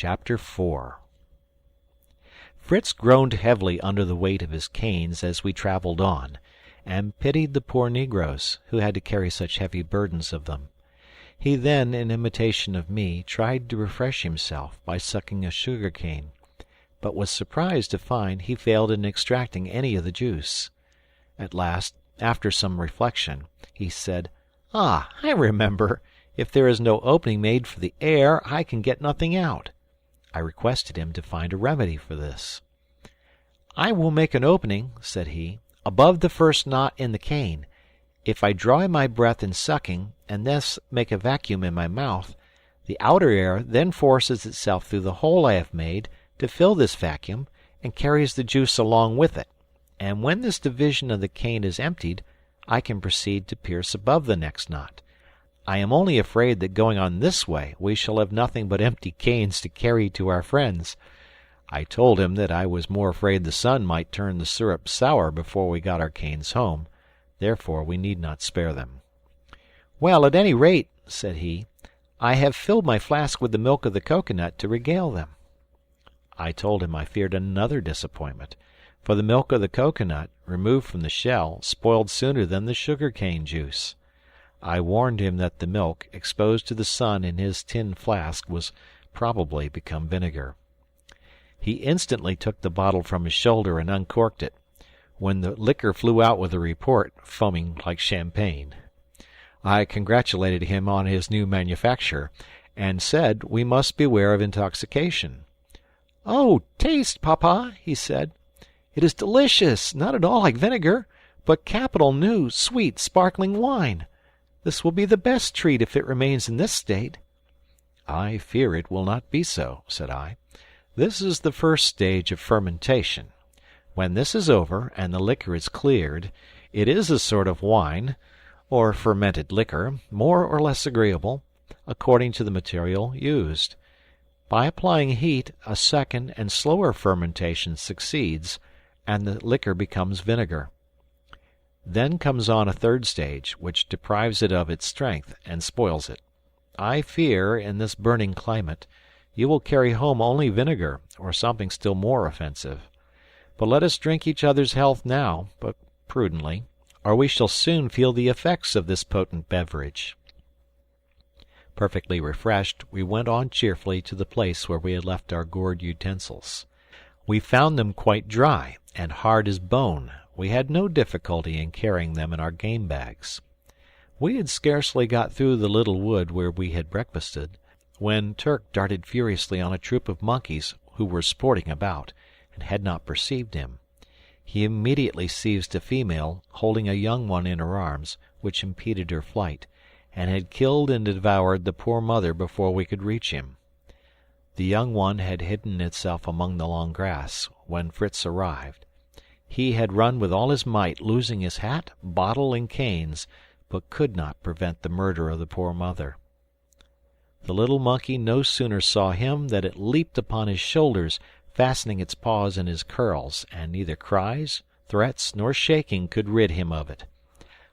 Chapter 4 Fritz groaned heavily under the weight of his canes as we traveled on, and pitied the poor negroes, who had to carry such heavy burdens of them. He then, in imitation of me, tried to refresh himself by sucking a sugar cane, but was surprised to find he failed in extracting any of the juice. At last, after some reflection, he said, "Ah, I remember! If there is no opening made for the air, I can get nothing out." I requested him to find a remedy for this. "I will make an opening," said he, "above the first knot in the cane. If I draw in my breath in sucking, and thus make a vacuum in my mouth, the outer air then forces itself through the hole I have made to fill this vacuum, and carries the juice along with it. And when this division of the cane is emptied, I can proceed to pierce above the next knot. I am only afraid that going on this way we shall have nothing but empty canes to carry to our friends." I told him that I was more afraid the sun might turn the syrup sour before we got our canes home, therefore we need not spare them. "Well, at any rate," said he, "I have filled my flask with the milk of the coconut to regale them." I told him I feared another disappointment, for the milk of the coconut, removed from the shell, spoiled sooner than the sugar cane juice. I warned him that the milk, exposed to the sun in his tin flask, was probably become vinegar. He instantly took the bottle from his shoulder and uncorked it, when the liquor flew out with a report, foaming like champagne. I congratulated him on his new manufacture, and said we must beware of intoxication. "Oh, taste, Papa," he said. "It is delicious, not at all like vinegar, but capital new, sweet, sparkling wine. This will be the best treat if it remains in this state." "I fear it will not be so," said I. "This is the first stage of fermentation. When this is over, and the liquor is cleared, it is a sort of wine, or fermented liquor, more or less agreeable, according to the material used. By applying heat, a second and slower fermentation succeeds, and the liquor becomes vinegar. Then comes on a third stage, which deprives it of its strength and spoils it. I fear, in this burning climate, you will carry home only vinegar, or something still more offensive. But let us drink each other's health now, but prudently, or we shall soon feel the effects of this potent beverage." Perfectly refreshed, we went on cheerfully to the place where we had left our gourd utensils. We found them quite dry, and hard as bone. We had no difficulty in carrying them in our game bags. We had scarcely got through the little wood where we had breakfasted, when Turk darted furiously on a troop of monkeys who were sporting about, and had not perceived him. He immediately seized a female, holding a young one in her arms, which impeded her flight, and had killed and devoured the poor mother before we could reach him. The young one had hidden itself among the long grass, when Fritz arrived. He had run with all his might, losing his hat, bottle, and canes, but could not prevent the murder of the poor mother. The little monkey no sooner saw him than it leaped upon his shoulders, fastening its paws in his curls, and neither cries, threats, nor shaking could rid him of it.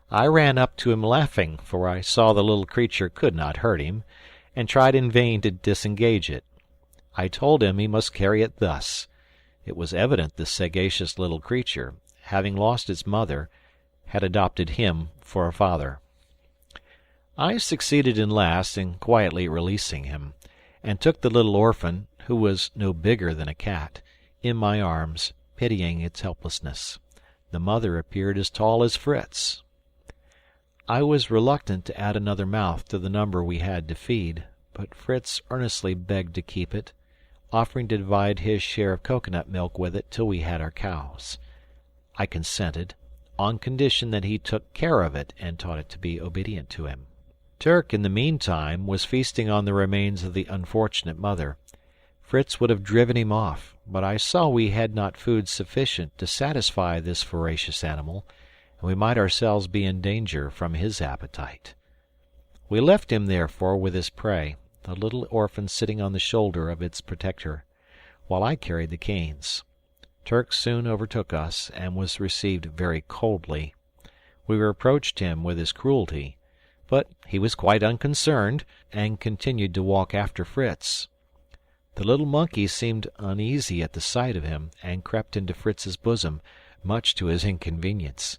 I ran up to him laughing, for I saw the little creature could not hurt him, and tried in vain to disengage it. I told him he must carry it thus. It was evident the sagacious little creature, having lost its mother, had adopted him for a father. I succeeded in last in quietly releasing him, and took the little orphan, who was no bigger than a cat, in my arms, pitying its helplessness. The mother appeared as tall as Fritz. I was reluctant to add another mouth to the number we had to feed, but Fritz earnestly begged to keep it, offering to divide his share of coconut milk with it till we had our cows. I consented, on condition that he took care of it and taught it to be obedient to him. Turk, in the meantime, was feasting on the remains of the unfortunate mother. Fritz would have driven him off, but I saw we had not food sufficient to satisfy this voracious animal, and we might ourselves be in danger from his appetite. We left him, therefore, with his prey, the little orphan sitting on the shoulder of its protector, while I carried the canes. Turk soon overtook us, and was received very coldly. We reproached him with his cruelty, but he was quite unconcerned, and continued to walk after Fritz. The little monkey seemed uneasy at the sight of him, and crept into Fritz's bosom, much to his inconvenience.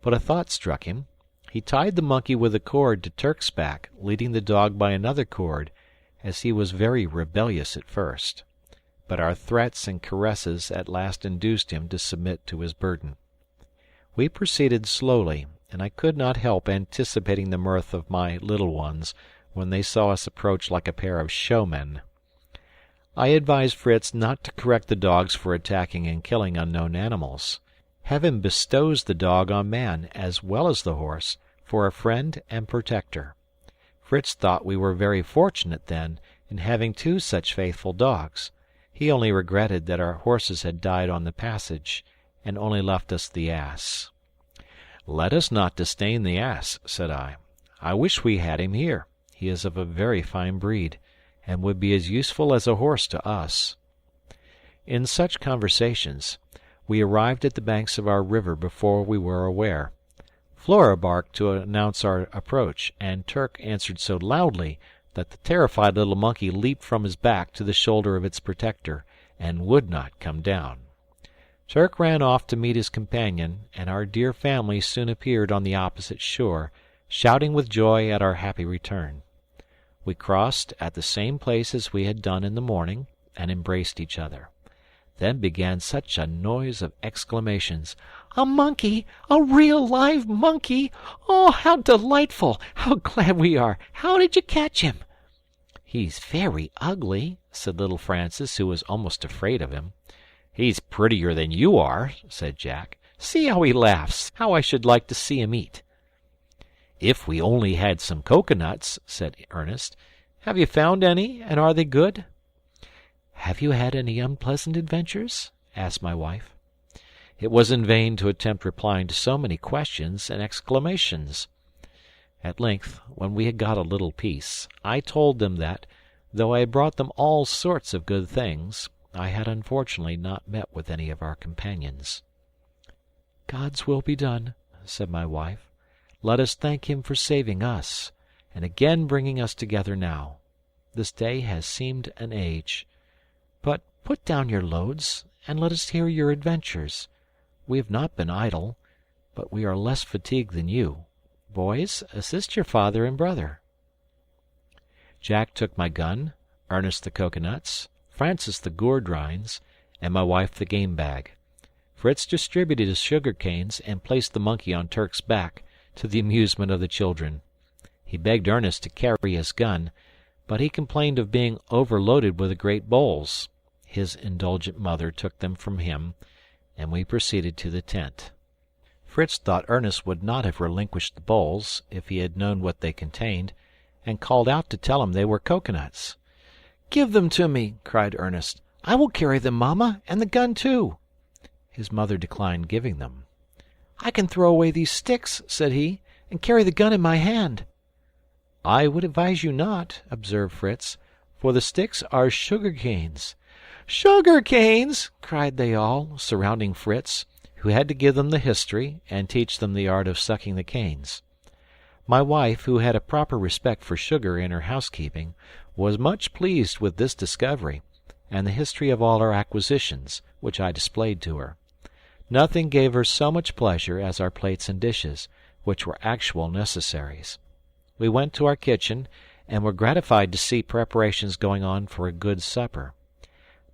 But a thought struck him. He tied the monkey with a cord to Turk's back, leading the dog by another cord, as he was very rebellious at first. But our threats and caresses at last induced him to submit to his burden. We proceeded slowly, and I could not help anticipating the mirth of my little ones when they saw us approach like a pair of showmen. I advised Fritz not to correct the dogs for attacking and killing unknown animals. Heaven bestows the dog on man, as well as the horse, for a friend and protector. Fritz thought we were very fortunate, then, in having two such faithful dogs. He only regretted that our horses had died on the passage, and only left us the ass. "Let us not disdain the ass," said I. "I wish we had him here. He is of a very fine breed, and would be as useful as a horse to us." In such conversations, we arrived at the banks of our river before we were aware. Flora barked to announce our approach, and Turk answered so loudly that the terrified little monkey leaped from his back to the shoulder of its protector, and would not come down. Turk ran off to meet his companion, and our dear family soon appeared on the opposite shore, shouting with joy at our happy return. We crossed at the same place as we had done in the morning, and embraced each other. Then began such a noise of exclamations. "A monkey! A real live monkey! Oh, how delightful! How glad we are! How did you catch him?" "He's very ugly," said little Francis, who was almost afraid of him. "He's prettier than you are," said Jack. "See how he laughs! How I should like to see him eat!" "If we only had some coconuts," said Ernest. "Have you found any, and are they good?" "Have you had any unpleasant adventures?" asked my wife. It was in vain to attempt replying to so many questions and exclamations. At length, when we had got a little peace, I told them that, though I had brought them all sorts of good things, I had unfortunately not met with any of our companions. "God's will be done," said my wife. "Let us thank him for saving us, and again bringing us together now. This day has seemed an age. But put down your loads, and let us hear your adventures. We have not been idle, but we are less fatigued than you. Boys, assist your father and brother." Jack took my gun, Ernest the coconuts, Francis the gourd rinds, and my wife the game bag. Fritz distributed his sugar canes and placed the monkey on Turk's back, to the amusement of the children. He begged Ernest to carry his gun, but he complained of being overloaded with the great bowls. His indulgent mother took them from him, and we proceeded to the tent. Fritz thought Ernest would not have relinquished the bowls if he had known what they contained, and called out to tell him they were coconuts. "Give them to me," cried Ernest. "I will carry them, Mamma, and the gun too." His mother declined giving them. "I can throw away these sticks," said he, "and carry the gun in my hand." "I would advise you not," observed Fritz, "for the sticks are sugar canes." "Sugar canes!" cried they all, surrounding Fritz, who had to give them the history and teach them the art of sucking the canes. My wife, who had a proper respect for sugar in her housekeeping, was much pleased with this discovery, and the history of all our acquisitions, which I displayed to her. Nothing gave her so much pleasure as our plates and dishes, which were actual necessaries. We went to our kitchen, and were gratified to see preparations going on for a good supper.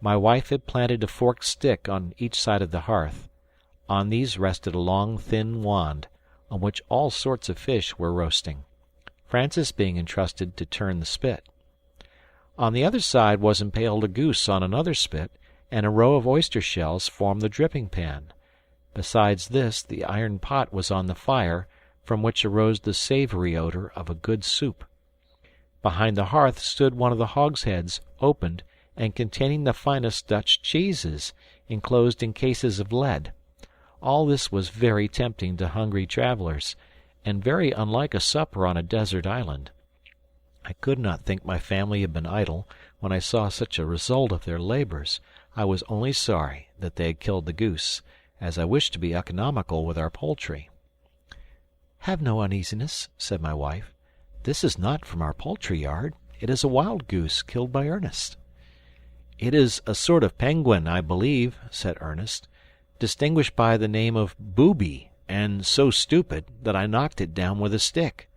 My wife had planted a forked stick on each side of the hearth. On these rested a long, thin wand, on which all sorts of fish were roasting, Francis being entrusted to turn the spit. On the other side was impaled a goose on another spit, and a row of oyster shells formed the dripping pan. Besides this, the iron pot was on the fire, from which arose the savory odor of a good soup. Behind the hearth stood one of the hogsheads, opened, and containing the finest Dutch cheeses, enclosed in cases of lead. All this was very tempting to hungry travelers, and very unlike a supper on a desert island. I could not think my family had been idle when I saw such a result of their labors. I was only sorry that they had killed the goose, as I wished to be economical with our poultry. "Have no uneasiness," said my wife. "This is not from our poultry yard. It is a wild goose killed by Ernest." "It is a sort of penguin, I believe," said Ernest, "distinguished by the name of booby, and so stupid that I knocked it down with a stick.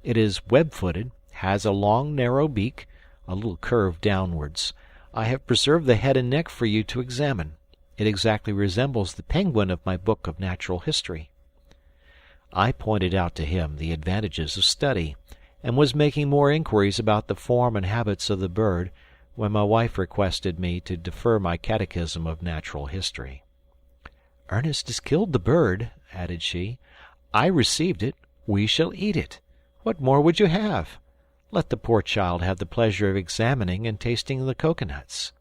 It is web-footed, has a long narrow beak, a little curved downwards. I have preserved the head and neck for you to examine. It exactly resembles the penguin of my book of natural history." I pointed out to him the advantages of study, and was making more inquiries about the form and habits of the bird, when my wife requested me to defer my catechism of natural history. "Ernest has killed the bird," added she. "I received it. We shall eat it. What more would you have? Let the poor child have the pleasure of examining and tasting the coconuts."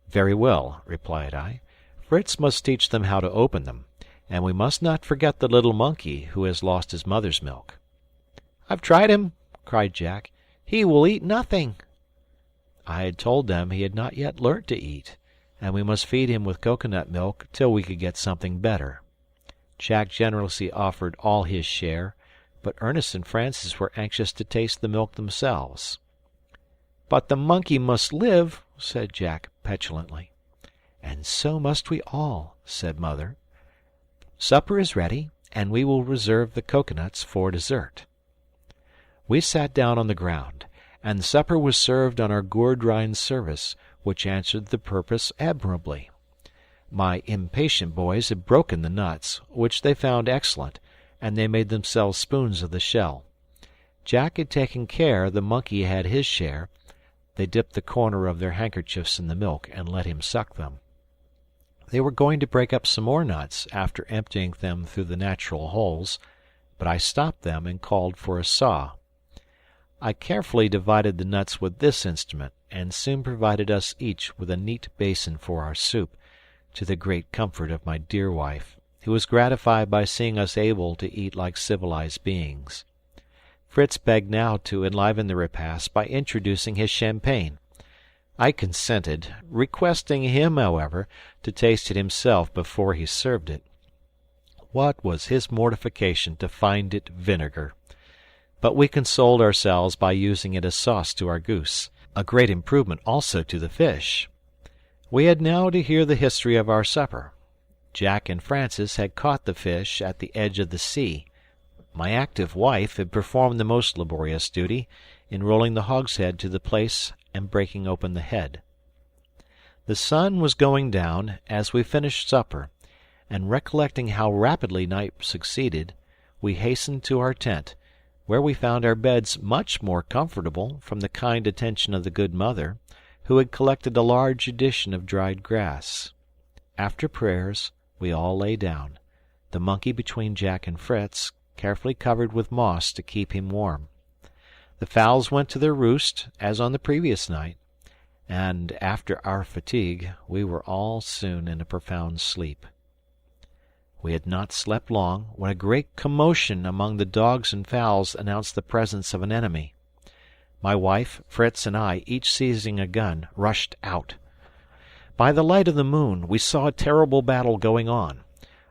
"Very well," replied I. "Fritz must teach them how to open them, and we must not forget the little monkey who has lost his mother's milk." "I've tried him," cried Jack. "He will eat nothing." I had told them he had not yet learnt to eat, and we must feed him with coconut milk till we could get something better. Jack generously offered all his share, but Ernest and Francis were anxious to taste the milk themselves. "But the monkey must live," said Jack petulantly. "And so must we all," said Mother. "Supper is ready, and we will reserve the coconuts for dessert." We sat down on the ground, and the supper was served on our gourd rind service, which answered the purpose admirably. My impatient boys had broken the nuts, which they found excellent, and they made themselves spoons of the shell. Jack had taken care the monkey had his share. They dipped the corner of their handkerchiefs in the milk and let him suck them. They were going to break up some more nuts after emptying them through the natural holes, but I stopped them and called for a saw. I carefully divided the nuts with this instrument, and soon provided us each with a neat basin for our soup, to the great comfort of my dear wife, who was gratified by seeing us able to eat like civilized beings. Fritz begged now to enliven the repast by introducing his champagne. I consented, requesting him, however, to taste it himself before he served it. What was his mortification to find it vinegar! But we consoled ourselves by using it as sauce to our goose, a great improvement also to the fish. We had now to hear the history of our supper. Jack and Francis had caught the fish at the edge of the sea. My active wife had performed the most laborious duty in rolling the hogshead to the place and breaking open the head. The sun was going down as we finished supper, and recollecting how rapidly night succeeded, we hastened to our tent, where we found our beds much more comfortable from the kind attention of the good mother, who had collected a large edition of dried grass. After prayers, we all lay down, the monkey between Jack and Fritz, carefully covered with moss to keep him warm. The fowls went to their roost, as on the previous night, and after our fatigue we were all soon in a profound sleep. We had not slept long when a great commotion among the dogs and fowls announced the presence of an enemy. My wife, Fritz, and I, each seizing a gun, rushed out. By the light of the moon we saw a terrible battle going on.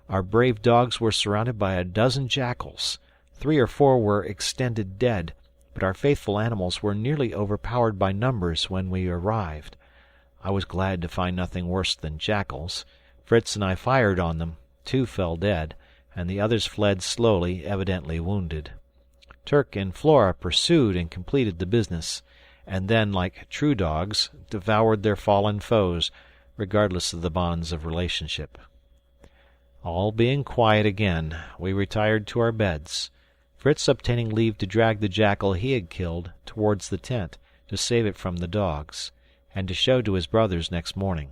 Our brave dogs were surrounded by a dozen jackals. 3 or 4 were extended dead, but our faithful animals were nearly overpowered by numbers when we arrived. I was glad to find nothing worse than jackals. Fritz and I fired on them. 2 fell dead, and the others fled slowly, evidently wounded. Turk and Flora pursued and completed the business, and then, like true dogs, devoured their fallen foes, regardless of the bonds of relationship. All being quiet again, we retired to our beds, Fritz obtaining leave to drag the jackal he had killed towards the tent to save it from the dogs, and to show to his brothers next morning.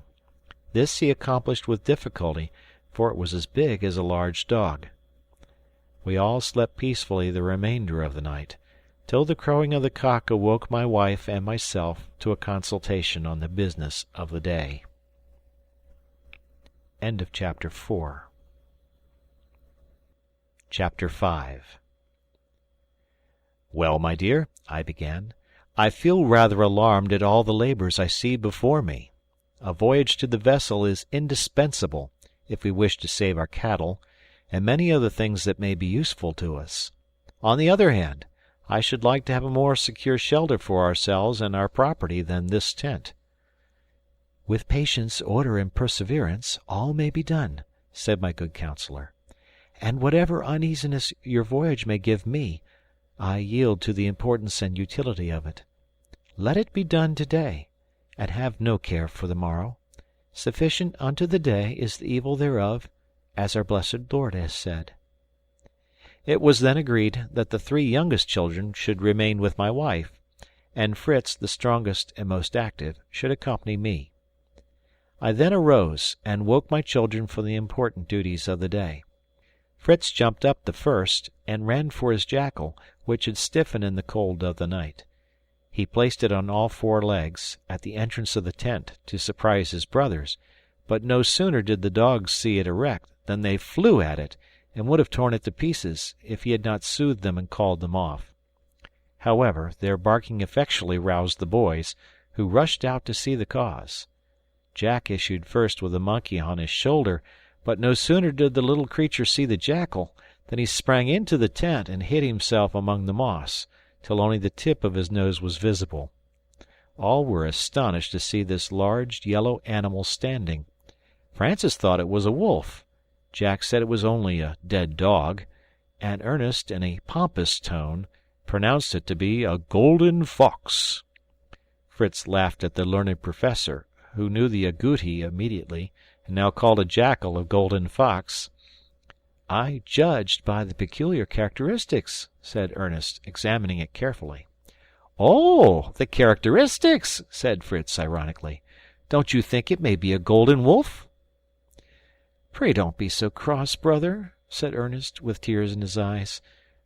This he accomplished with difficulty, for it was as big as a large dog. We all slept peacefully the remainder of the night, till the crowing of the cock awoke my wife and myself to a consultation on the business of the day. End of chapter 4. Chapter 5. "Well, my dear," I began, "I feel rather alarmed at all the labours I see before me. A voyage to the vessel is indispensable if we wish to save our cattle, and many other things that may be useful to us. On the other hand, I should like to have a more secure shelter for ourselves and our property than this tent." "With patience, order, and perseverance, all may be done," said my good counselor. "And whatever uneasiness your voyage may give me, I yield to the importance and utility of it. Let it be done today, and have no care for the morrow. Sufficient unto the day is the evil thereof, as our blessed Lord has said." It was then agreed that the 3 youngest children should remain with my wife, and Fritz, the strongest and most active, should accompany me. I then arose and woke my children for the important duties of the day. Fritz jumped up the first and ran for his jackal, which had stiffened in the cold of the night. He placed it on all 4 legs, at the entrance of the tent, to surprise his brothers, but no sooner did the dogs see it erect than they flew at it, and would have torn it to pieces, if he had not soothed them and called them off. However, their barking effectually roused the boys, who rushed out to see the cause. Jack issued first with the monkey on his shoulder, but no sooner did the little creature see the jackal than he sprang into the tent and hid himself among the moss, till only the tip of his nose was visible. All were astonished to see this large yellow animal standing. Francis thought it was a wolf. Jack said it was only a dead dog, and Ernest, in a pompous tone, pronounced it to be a golden fox. Fritz laughed at the learned professor, who knew the agouti immediately, and now called a jackal a golden fox. "I judged by the peculiar characteristics," said Ernest, examining it carefully. "Oh, the characteristics!" said Fritz ironically. "Don't you think it may be a golden wolf?" "Pray don't be so cross, brother," said Ernest, with tears in his eyes.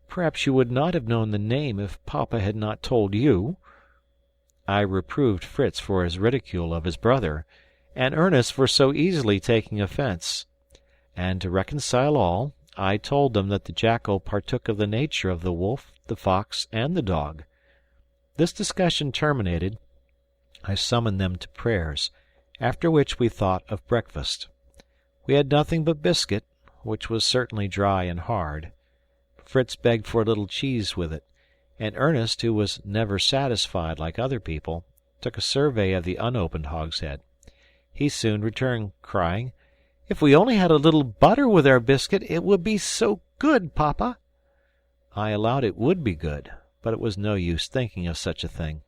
"Perhaps you would not have known the name if papa had not told you." I reproved Fritz for his ridicule of his brother, and Ernest for so easily taking offense. And to reconcile all, I told them that the jackal partook of the nature of the wolf, the fox, and the dog. This discussion terminated, I summoned them to prayers, after which we thought of breakfast. We had nothing but biscuit, which was certainly dry and hard. Fritz begged for a little cheese with it, and Ernest, who was never satisfied like other people, took a survey of the unopened hogshead. He soon returned, crying, "If we only had a little butter with our biscuit, it would be so good, papa." I allowed it would be good, but it was no use thinking of such a thing.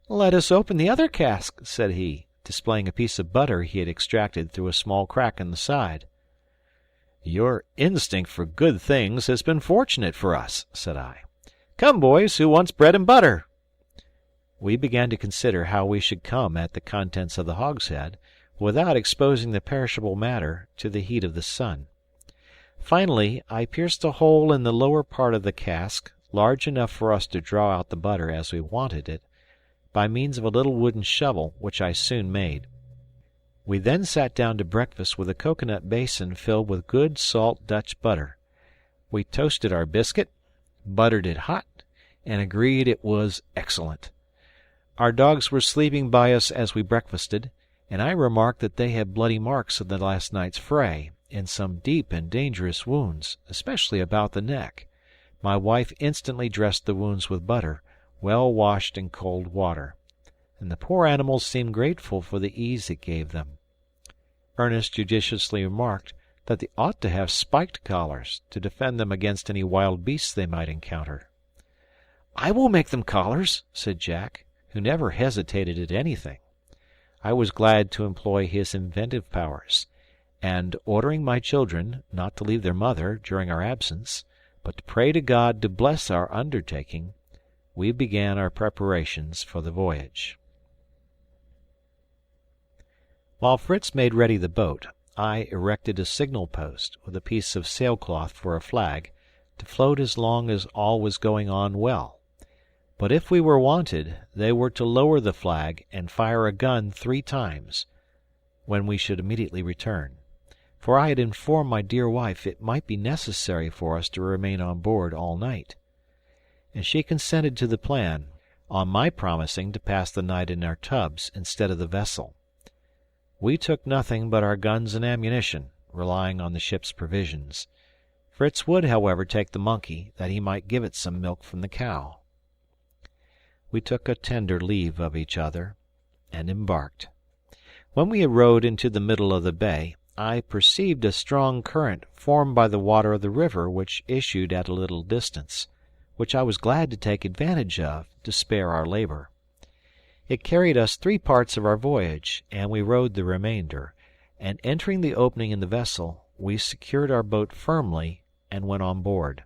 "Let us open the other cask," said he, displaying a piece of butter he had extracted through a small crack in the side. "Your instinct for good things has been fortunate for us," said I. "Come, boys, who wants bread and butter?" We began to consider how we should come at the contents of the hogshead, without exposing the perishable matter to the heat of the sun. Finally, I pierced a hole in the lower part of the cask, large enough for us to draw out the butter as we wanted it, by means of a little wooden shovel, which I soon made. We then sat down to breakfast with a coconut basin filled with good salt Dutch butter. We toasted our biscuit, buttered it hot, and agreed it was excellent. Our dogs were sleeping by us as we breakfasted, and I remarked that they had bloody marks of the last night's fray, and some deep and dangerous wounds, especially about the neck. My wife instantly dressed the wounds with butter, well washed in cold water, and the poor animals seemed grateful for the ease it gave them. Ernest judiciously remarked that they ought to have spiked collars to defend them against any wild beasts they might encounter. "I will make them collars," said Jack, who never hesitated at anything. I was glad to employ his inventive powers, and ordering my children not to leave their mother during our absence, but to pray to God to bless our undertaking, we began our preparations for the voyage. While Fritz made ready the boat, I erected a signal post with a piece of sailcloth for a flag, to float as long as all was going on well. But if we were wanted, they were to lower the flag and fire a gun 3 times, when we should immediately return. For I had informed my dear wife it might be necessary for us to remain on board all night, and she consented to the plan, on my promising to pass the night in our tubs instead of the vessel. We took nothing but our guns and ammunition, relying on the ship's provisions. Fritz would, however, take the monkey, that he might give it some milk from the cow. We took a tender leave of each other, and embarked. When we had rowed into the middle of the bay, I perceived a strong current formed by the water of the river which issued at a little distance, which I was glad to take advantage of to spare our labor. It carried us 3 parts of our voyage, and we rowed the remainder, and entering the opening in the vessel, we secured our boat firmly and went on board.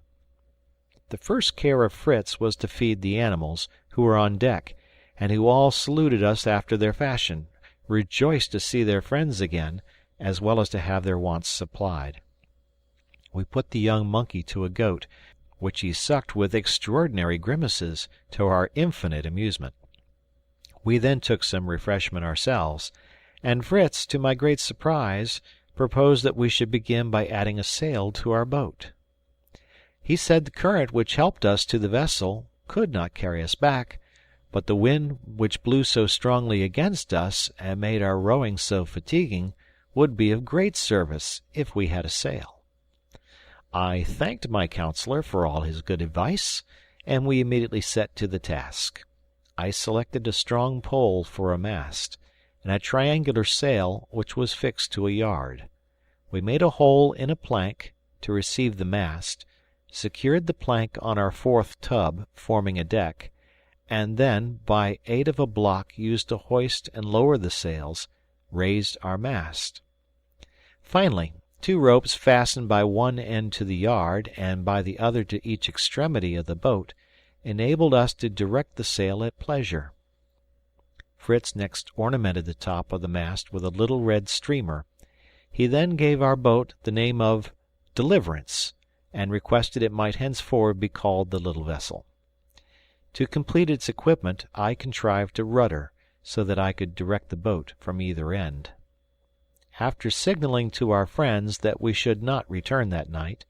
The first care of Fritz was to feed the animals, who were on deck, and who all saluted us after their fashion, rejoiced to see their friends again, as well as to have their wants supplied. We put the young monkey to a goat, which he sucked with extraordinary grimaces, to our infinite amusement. We then took some refreshment ourselves, and Fritz, to my great surprise, proposed that we should begin by adding a sail to our boat. He said the current which helped us to the vessel could not carry us back, but the wind which blew so strongly against us and made our rowing so fatiguing would be of great service if we had a sail. I thanked my counselor for all his good advice, and we immediately set to the task. I selected a strong pole for a mast, and a triangular sail which was fixed to a yard. We made a hole in a plank to receive the mast, secured the plank on our 4th tub, forming a deck, and then, by aid of a block used to hoist and lower the sails, raised our mast. Finally, 2 ropes fastened by one end to the yard and by the other to each extremity of the boat enabled us to direct the sail at pleasure. Fritz next ornamented the top of the mast with a little red streamer. He then gave our boat the name of Deliverance, and requested it might henceforward be called the little vessel. To complete its equipment, I contrived a rudder, so that I could direct the boat from either end. After signaling to our friends that we should not return that night,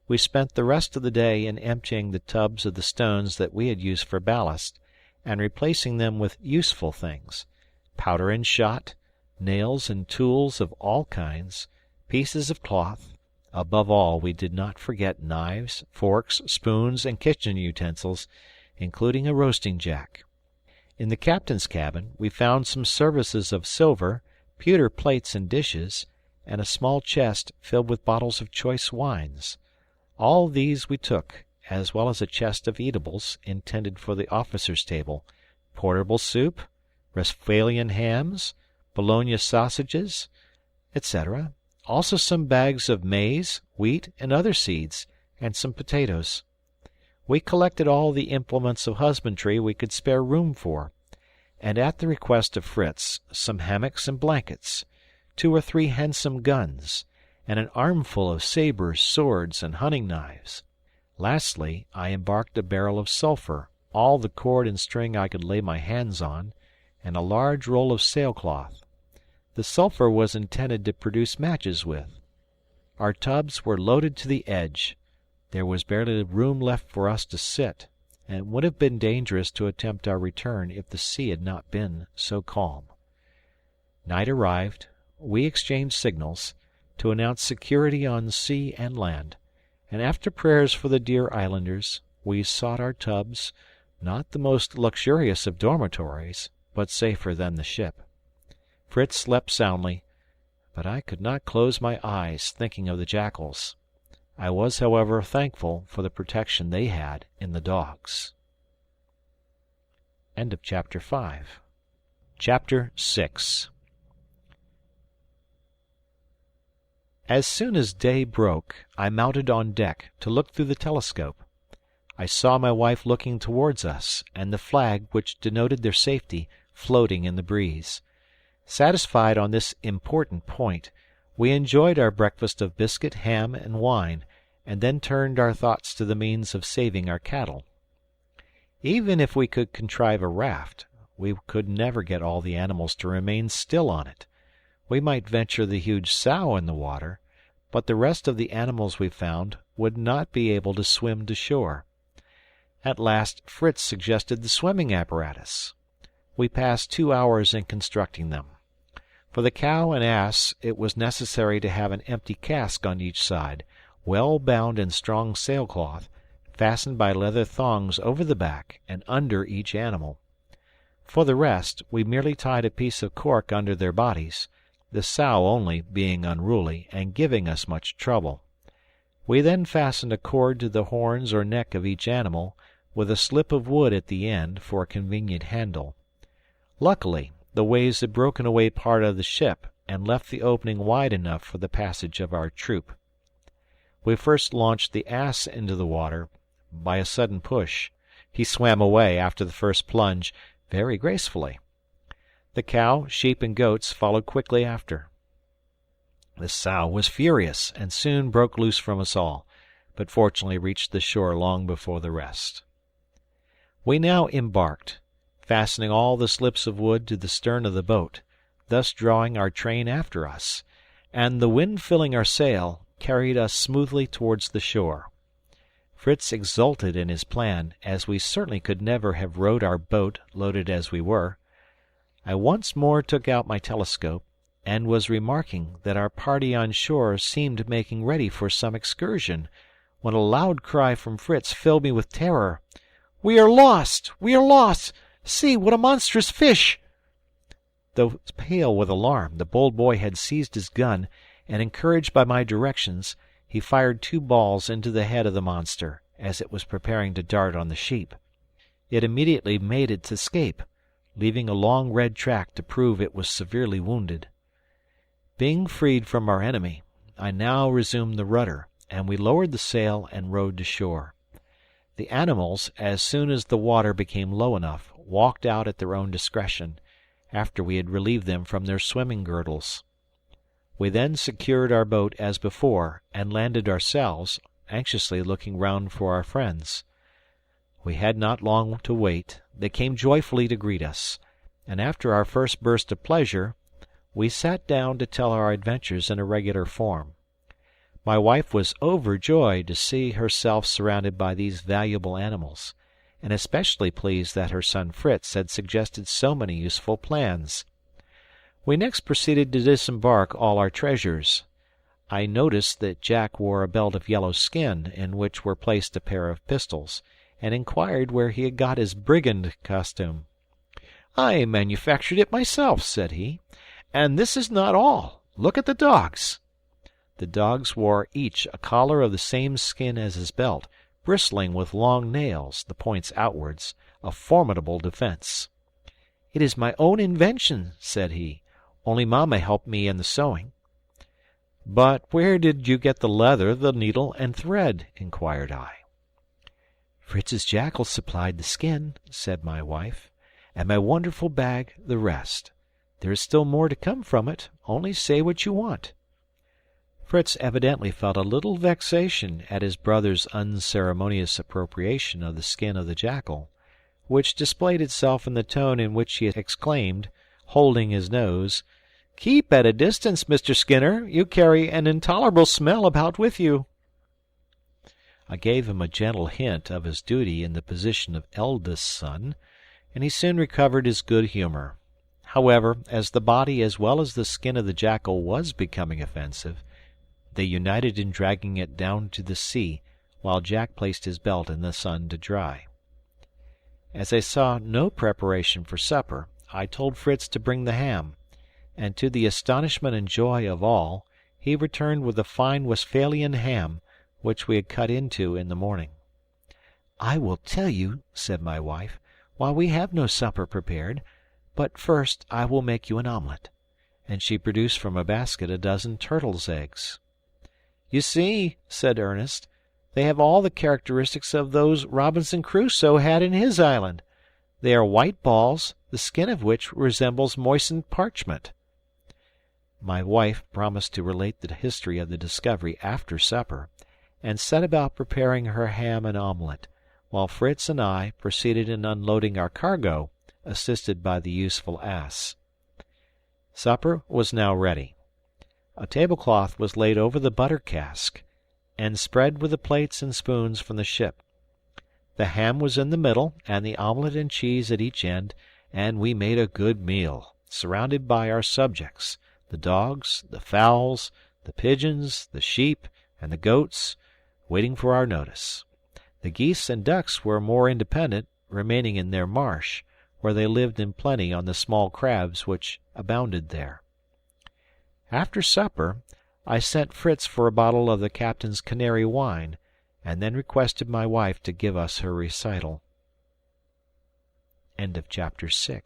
we spent the rest of the day in emptying the tubs of the stones that we had used for ballast, and replacing them with useful things: powder and shot, nails and tools of all kinds, pieces of cloth. Above all, we did not forget knives, forks, spoons, and kitchen utensils, including a roasting jack. In the captain's cabin we found some services of silver, pewter plates and dishes, and a small chest filled with bottles of choice wines. All these we took, as well as a chest of eatables intended for the officers' table, portable soup, Westphalian hams, Bologna sausages, etc., also some bags of maize, wheat, and other seeds, and some potatoes. We collected all the implements of husbandry we could spare room for, and at the request of Fritz, some hammocks and blankets, 2 or 3 handsome guns, and an armful of sabres, swords, and hunting knives. Lastly, I embarked a barrel of sulphur, all the cord and string I could lay my hands on, and a large roll of sailcloth. The sulphur was intended to produce matches with. Our tubs were loaded to the edge. There was barely room left for us to sit, and it would have been dangerous to attempt our return if the sea had not been so calm. Night arrived. We exchanged signals, to announce security on sea and land, and after prayers for the dear islanders, we sought our tubs, not the most luxurious of dormitories, but safer than the ship. Fritz slept soundly, but I could not close my eyes thinking of the jackals. I was, however, thankful for the protection they had in the dogs. End of Chapter 5. Chapter 6. As soon as day broke, I mounted on deck to look through the telescope. I saw my wife looking towards us, and the flag which denoted their safety floating in the breeze. Satisfied on this important point, we enjoyed our breakfast of biscuit, ham, and wine, and then turned our thoughts to the means of saving our cattle. Even if we could contrive a raft, we could never get all the animals to remain still on it. We might venture the huge sow in the water, but the rest of the animals we found would not be able to swim to shore. At last Fritz suggested the swimming apparatus. We passed 2 hours in constructing them. For the cow and ass it was necessary to have an empty cask on each side, well bound in strong sailcloth, fastened by leather thongs over the back and under each animal. For the rest, we merely tied a piece of cork under their bodies, the sow only being unruly and giving us much trouble. We then fastened a cord to the horns or neck of each animal, with a slip of wood at the end for a convenient handle. Luckily, the waves had broken away part of the ship and left the opening wide enough for the passage of our troop. We first launched the ass into the water by a sudden push. He swam away after the first plunge very gracefully. The cow, sheep, and goats followed quickly after. The sow was furious and soon broke loose from us all, but fortunately reached the shore long before the rest. We now embarked, fastening all the slips of wood to the stern of the boat, thus drawing our train after us, and the wind filling our sail, carried us smoothly towards the shore. Fritz exulted in his plan, as we certainly could never have rowed our boat, loaded as we were. I once more took out my telescope, and was remarking that our party on shore seemed making ready for some excursion, when a loud cry from Fritz filled me with terror. "We are lost! We are lost! See, what a monstrous fish!" Though pale with alarm, the bold boy had seized his gun, and encouraged by my directions, he fired 2 balls into the head of the monster, as it was preparing to dart on the sheep. It immediately made its escape, leaving a long red track to prove it was severely wounded. Being freed from our enemy, I now resumed the rudder, and we lowered the sail and rowed to shore. The animals, as soon as the water became low enough, walked out at their own discretion, after we had relieved them from their swimming girdles. We then secured our boat as before, and landed ourselves, anxiously looking round for our friends. We had not long to wait. They came joyfully to greet us, and after our first burst of pleasure, we sat down to tell our adventures in a regular form. My wife was overjoyed to see herself surrounded by these valuable animals, and especially pleased that her son Fritz had suggested so many useful plans. We next proceeded to disembark all our treasures. I noticed that Jack wore a belt of yellow skin, in which were placed a pair of pistols, and inquired where he had got his brigand costume. "I manufactured it myself," said he. "And this is not all. Look at the dogs." The dogs wore each a collar of the same skin as his belt, bristling with long nails, the points outwards, a formidable defense. "It is my own invention," said he, "only Mamma helped me in the sewing." "But where did you get the leather, the needle, and thread?" inquired I. "Fritz's jackal supplied the skin," said my wife, "and my wonderful bag the rest. There is still more to come from it. Only say what you want." Fritz evidently felt a little vexation at his brother's unceremonious appropriation of the skin of the jackal, which displayed itself in the tone in which he exclaimed, holding his nose, "Keep at a distance, Mr. Skinner. You carry an intolerable smell about with you." I gave him a gentle hint of his duty in the position of eldest son, and he soon recovered his good humor. However, as the body as well as the skin of the jackal was becoming offensive, they united in dragging it down to the sea, while Jack placed his belt in the sun to dry. As I saw no preparation for supper, I told Fritz to bring the ham, and to the astonishment and joy of all, he returned with a fine Westphalian ham, which we had cut into in the morning. "I will tell you," said my wife, "why we have no supper prepared, but first I will make you an omelette," and she produced from a basket a dozen turtles' eggs. "You see," said Ernest, "they have all the characteristics of those Robinson Crusoe had in his island. They are white balls, the skin of which resembles moistened parchment." My wife promised to relate the history of the discovery after supper, and set about preparing her ham and omelette, while Fritz and I proceeded in unloading our cargo, assisted by the useful ass. Supper was now ready. A tablecloth was laid over the butter cask, and spread with the plates and spoons from the ship. The ham was in the middle, and the omelette and cheese at each end, and we made a good meal, surrounded by our subjects, the dogs, the fowls, the pigeons, the sheep, and the goats, waiting for our notice. The geese and ducks were more independent, remaining in their marsh, where they lived in plenty on the small crabs which abounded there. After supper I sent Fritz for a bottle of the captain's Canary wine, and then requested my wife to give us her recital. Chapter 7